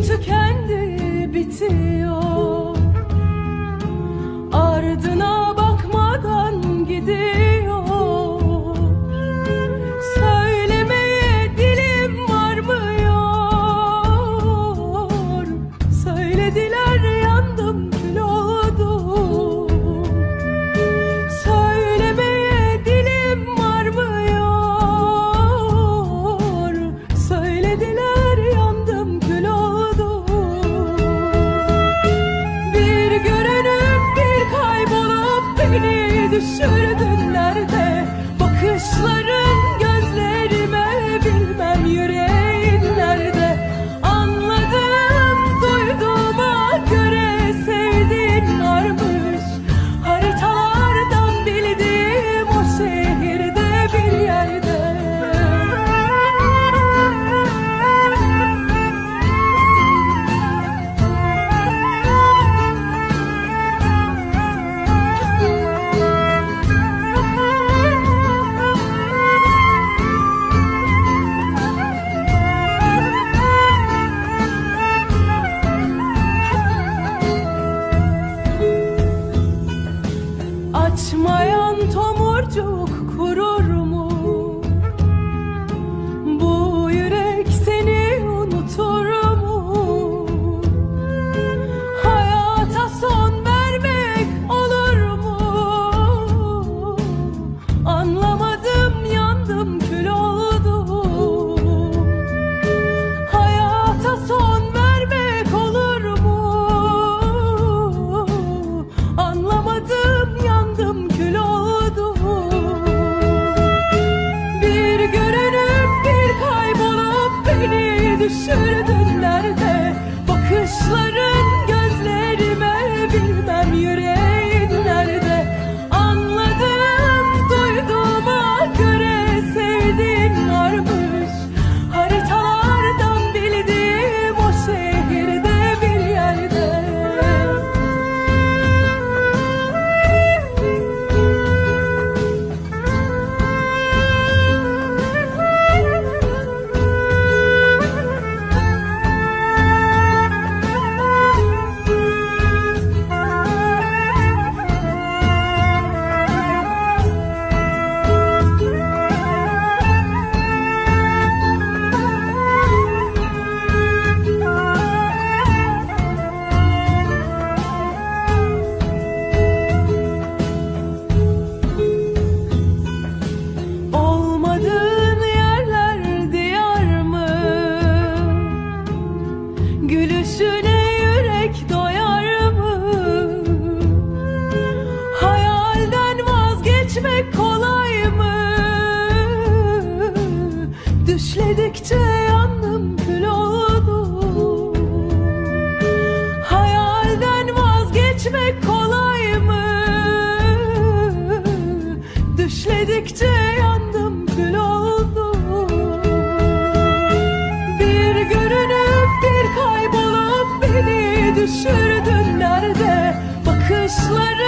Tükendi, bitiyor. Ardına bakmadan gidiyor. Söylemeye dilim varmıyor. Söylediler, yandım, kül oldum. Söylemeye dilim varmıyor. Söylediler, yandım, kül oldum. Beni düşürdün nerede? Bakışların gözlerime, bilmem yüreğin nerede? Anladım, duyduğuma göre sevdiğin varmış. Haritalardan bildiğim o şehirde bir yerde. Açmayan tomurcuk kurur mu? Bu yürek seni unutur mu? Hayata son vermek olur mu? Anlamadım, yandım, kül oldum. Hayata son vermek olur mu? Anlamadım, yandım, kül oldum. Bir görünüp bir kaybolup beni düşürdün nerede? Bakışların gözlerime, bilmem yüreğin nerede? Anladım, duyduğuma göre sevdiğin varmış. Haritalardan bildiğim o şehirde bir yerde. Olmadığın yerler diyar mı? Gülüşüne yürek doyar mı? Hayalden vazgeçmek kolay mı? Düşledikçe yandım, kül oldum. Hayalden vazgeçmek kolay mı? Düşledikçe yandım, kül oldum. Bir görünüp bir kaybolup beni düşürdün nerede? Bakışları